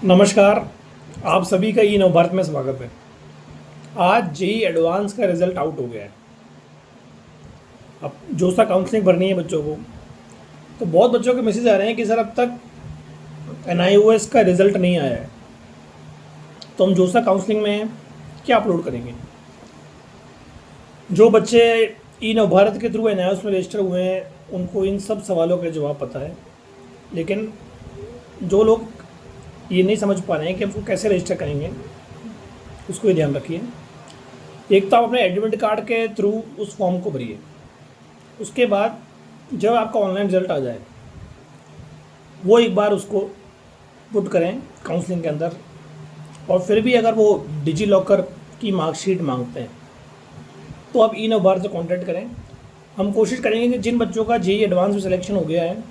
नमस्कार। आप सभी का ई नवभारत में स्वागत है। आज जेई एडवांस का रिज़ल्ट आउट हो गया है। अब जो सा काउंसलिंग भरनी है बच्चों को, तो बहुत बच्चों के मैसेज आ रहे हैं कि सर अब तक एनआईओएस का रिज़ल्ट नहीं आया है, तो हम जो सा काउंसलिंग में हैं क्या अपलोड करेंगे। जो बच्चे ई नवभारत के थ्रू एनआईओएस में रजिस्टर हुए हैं उनको इन सब सवालों का जवाब पता है, लेकिन जो लोग ये नहीं समझ पा रहे हैं कि हम उसको कैसे रजिस्टर करेंगे, उसको भी ध्यान रखिए। एक तो आप अपने एडमिट कार्ड के थ्रू उस फॉर्म को भरिए। उसके बाद जब आपका ऑनलाइन रिजल्ट आ जाए वो एक बार उसको पुट करें काउंसलिंग के अंदर। और फिर भी अगर वो डिजी लॉकर की मार्कशीट मांगते हैं तो आप ई नवभारत से कॉन्टैक्ट करें। हम कोशिश करेंगे कि जिन बच्चों का जेई एडवांस में सिलेक्शन हो गया है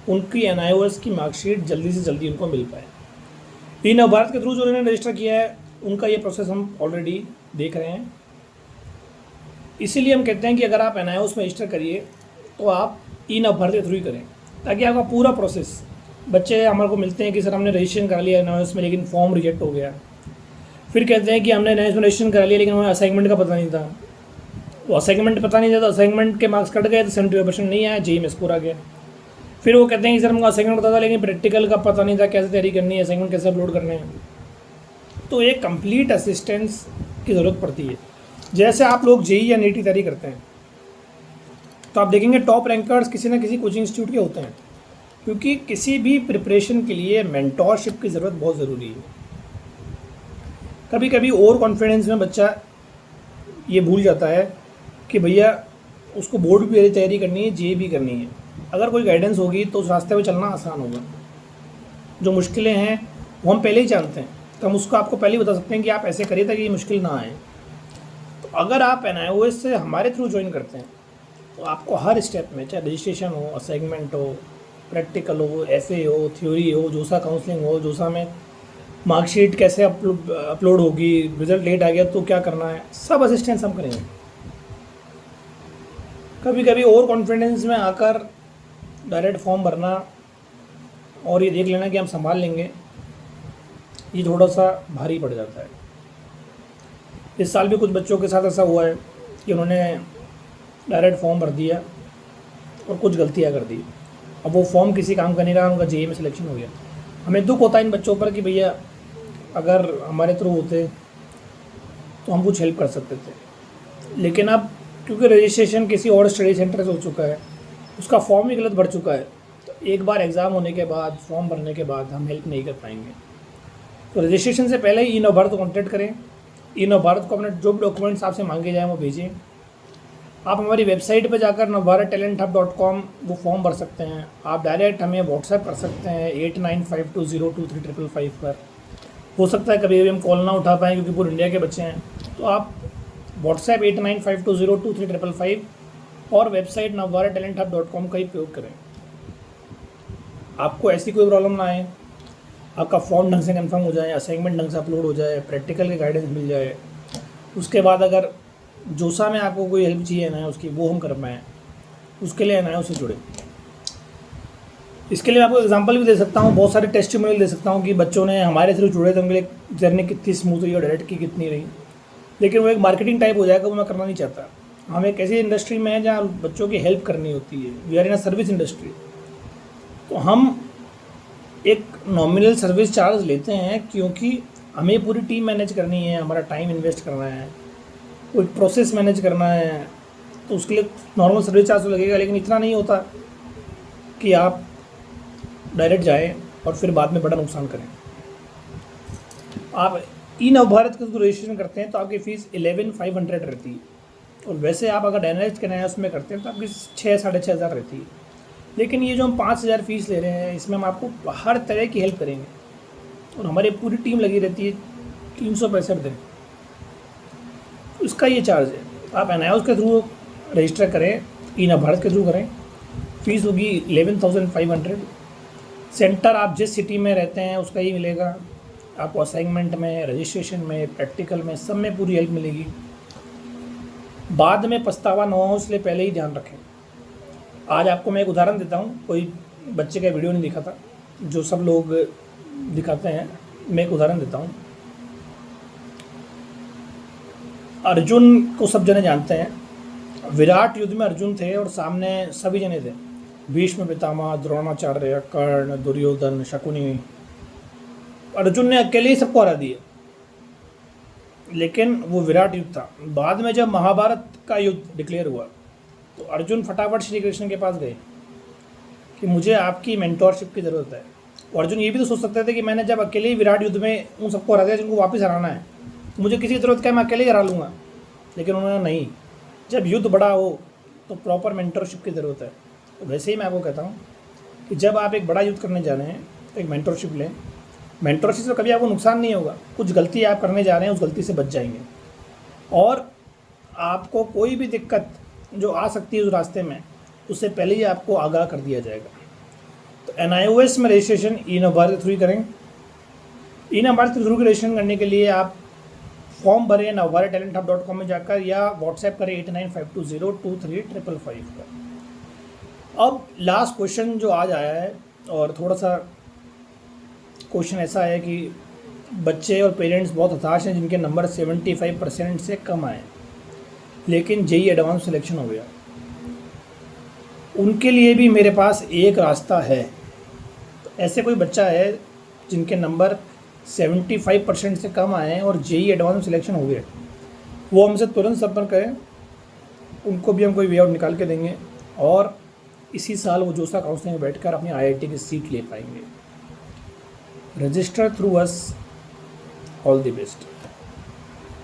उनकी एनआईओएस की मार्कशीट जल्दी से जल्दी उनको मिल पाए। ई नवभारत के थ्रू जो उन्होंने रजिस्टर किया है उनका ये प्रोसेस हम ऑलरेडी देख रहे हैं। इसीलिए हम कहते हैं कि अगर आप एनआईओएस में रजिस्टर करिए तो आप ई नवभारत के थ्रू ही करें, ताकि आपका पूरा प्रोसेस। बच्चे हमारे को मिलते हैं कि सर हमने रजिस्ट्रेशन करा लिया एनआईओएस में लेकिन फॉर्म रिजेक्ट हो गया। फिर कहते हैं कि हमने एनआईओएस में रजिस्ट्रेशन करा लिया लेकिन हमें असाइनमेंट का पता नहीं था। वो असाइनमेंट पता नहीं था तो असाइनमेंट के मार्क्स कट गए तो 75% नहीं आया, जेई में स्कोर आ गया। फिर वो कहते हैं कि सर हमको असाइनमेंट पता था लेकिन प्रैक्टिकल का पता नहीं था, कैसे तैयारी करनी है, असाइनमेंट कैसे अपलोड करने हैं। तो एक कंप्लीट असिस्टेंस की ज़रूरत पड़ती है। जैसे आप लोग जेई या नीट की तैयारी करते हैं तो आप देखेंगे टॉप रैंकर्स किसी ना किसी कोचिंग इंस्टीट्यूट के होते हैं, क्योंकि किसी भी प्रिपरेशन के लिए मेंटोरशिप की ज़रूरत बहुत ज़रूरी है। कभी कभी ओवर कॉन्फिडेंस में बच्चा ये भूल जाता है कि भैया उसको बोर्ड की तैयारी करनी है, जेई भी करनी है। अगर कोई गाइडेंस होगी तो उस रास्ते पे चलना आसान होगा। जो मुश्किलें हैं वो हम पहले ही जानते हैं, तो हम उसको आपको पहले ही बता सकते हैं कि आप ऐसे करिए ताकि ये मुश्किल ना आए। तो अगर आप एनआईओएस से हमारे थ्रू ज्वाइन करते हैं तो आपको हर स्टेप में, चाहे रजिस्ट्रेशन हो, असाइनमेंट हो, प्रैक्टिकल हो, एफए हो, थ्योरी हो, जोसा काउंसलिंग हो, जोसा में मार्कशीट कैसे अपलोड होगी, रिजल्ट लेट आ गया तो क्या करना है, सब असिस्टेंस हम करेंगे। कभी कभी ओवर कॉन्फिडेंस में आकर डायरेक्ट फॉर्म भरना और ये देख लेना कि हम संभाल लेंगे, ये थोड़ा सा भारी पड़ जाता है। इस साल भी कुछ बच्चों के साथ ऐसा हुआ है कि उन्होंने डायरेक्ट फॉर्म भर दिया और कुछ गलतियाँ कर दी। अब वो फॉर्म किसी काम का नहीं रहा, उनका जेई में सिलेक्शन हो गया। हमें दुख होता है इन बच्चों पर कि भैया अगर हमारे थ्रू होते तो हम कुछ हेल्प कर सकते थे, लेकिन अब क्योंकि रजिस्ट्रेशन किसी और स्टडी सेंटर से हो चुका है, उसका फॉर्म ही गलत भर चुका है, तो एक बार एग्ज़ाम होने के बाद, फॉर्म भरने के बाद हम हेल्प नहीं कर पाएंगे। तो रजिस्ट्रेशन से पहले ही ई नवभारत को कॉन्टैक्ट करें। ई नवभारत को अपने जो भी डॉक्यूमेंट्स आपसे मांगे जाएँ वो भेजें। आप हमारी वेबसाइट पर जाकर navbharattalenthub.com वो फॉर्म भर सकते हैं। आप डायरेक्ट हमें व्हाट्सएप कर सकते हैं 8952023555 पर। हो सकता है कभी कभी हम कॉल ना उठा पाएँ क्योंकि पूरे इंडिया के बच्चे हैं, तो आप व्हाट्सएप 8952023555 और वेबसाइट navbharattalenthub.com का ही प्रयोग करें। आपको ऐसी कोई प्रॉब्लम ना आए, आपका फॉर्म ढंग से कंफर्म हो जाए, असाइनमेंट ढंग से अपलोड हो जाए, प्रैक्टिकल के गाइडेंस मिल जाए। उसके बाद अगर जोसा में आपको कोई हेल्प चाहिए ना उसकी, वो हम कर पाएँ, उसके लिए ना उससे जुड़े। इसके लिए मैं आपको एग्जांपल भी दे सकता हूँ, बहुत सारे टेस्टिमोनियल दे सकता हूँ कि बच्चों ने हमारे थ्रू जुड़े तो उनके लिए जर्नी कितनी स्मूथ रही और डायरेक्ट की कितनी रही। लेकिन वो एक मार्केटिंग टाइप हो जाएगा, वो मैं करना नहीं चाहता। हम एक ऐसी इंडस्ट्री में हैं जहाँ बच्चों की हेल्प करनी होती है। We are in a service industry, तो हम एक नॉमिनल सर्विस चार्ज लेते हैं क्योंकि हमें पूरी टीम मैनेज करनी है, हमारा टाइम इन्वेस्ट करना है, कोई प्रोसेस मैनेज करना है, तो उसके लिए नॉर्मल सर्विस चार्ज तो लगेगा। लेकिन इतना नहीं होता कि आप डायरेक्ट जाएं और फिर बाद में बड़ा नुकसान करें। आप ई नवभारत का जो रजिस्ट्रेशन करते हैं तो आपकी फ़ीस 11,500 रहती है, और वैसे आप अगर डायरेक्ट के नया उसमें करते हैं तो आपकी 6-6,500 रहती है। लेकिन ये जो हम 5,000 फ़ीस ले रहे हैं इसमें हम आपको हर तरह की हेल्प करेंगे और हमारी पूरी टीम लगी रहती है 365 दिन। उसका ये चार्ज है। आप एनआईओएस के थ्रू रजिस्टर करें, ई नवभारत के थ्रू करें, फ़ीस होगी 11,500। सेंटर आप जिस सिटी में रहते हैं उसका ही मिलेगा आपको। असाइनमेंट में, रजिस्ट्रेशन में, प्रैक्टिकल में, सब में पूरी हेल्प मिलेगी। बाद में पछतावा न हो इसलिए पहले ही ध्यान रखें। आज आपको मैं एक उदाहरण देता हूँ। कोई बच्चे का वीडियो नहीं दिखा था जो सब लोग दिखाते हैं, मैं एक उदाहरण देता हूँ। अर्जुन को सब जने जानते हैं। विराट युद्ध में अर्जुन थे और सामने सभी जने थे, भीष्म पितामह, द्रोणाचार्य, कर्ण, दुर्योधन, शकुनी। अर्जुन ने अकेले ही सबको हरा दिया, लेकिन वो विराट युद्ध था। बाद में जब महाभारत का युद्ध डिक्लेयर हुआ तो अर्जुन फटाफट श्री कृष्ण के पास गए कि मुझे आपकी मेंटोरशिप की ज़रूरत है। और अर्जुन ये भी तो सोच सकते थे कि मैंने जब अकेले ही विराट युद्ध में उन सबको हरा दिया जिनको वापस हराना है, तो मुझे किसी की ज़रूरत क्या, मैं अकेले ही हरा लूँगा। लेकिन उन्होंने नहीं, जब युद्ध बड़ा हो तो प्रॉपर मेंटरशिप की ज़रूरत है। तो वैसे ही मैं आपको कहता हूँ कि जब आप एक बड़ा युद्ध करने जा रहे हैं तो एक मेंटरशिप लें। मेंटरशिप से कभी आपको नुकसान नहीं होगा, कुछ गलती आप करने जा रहे हैं उस गलती से बच जाएंगे, और आपको कोई भी दिक्कत जो आ सकती है उस रास्ते में उससे पहले ही आपको आगाह कर दिया जाएगा। तो NIOS में रजिस्ट्रेशन ई-नवभारत के थ्रू करें। ई-नवभारत के थ्रू रजिस्ट्रेशन करने के लिए आप फॉर्म भरें navbharattalenthub.com में जाकर, या व्हाट्सएप करें 8952023555 पर। अब लास्ट क्वेश्चन जो आज आया है, और थोड़ा सा क्वेश्चन ऐसा है कि बच्चे और पेरेंट्स बहुत हताश हैं जिनके नंबर 75% से कम आए, लेकिन JEE एडवांस सिलेक्शन हो गया। उनके लिए भी मेरे पास एक रास्ता है। तो ऐसे कोई बच्चा है जिनके नंबर 75% से कम आए हैं और JEE एडवांस सिलेक्शन हो गया, वो हमसे तुरंत संपर्क करें, उनको भी हम कोई वे आउट निकाल के देंगे, और इसी साल वो जोसा काउंसलिंग में बैठकर अपनी IIT की सीट ले पाएंगे। Register through us. All the best.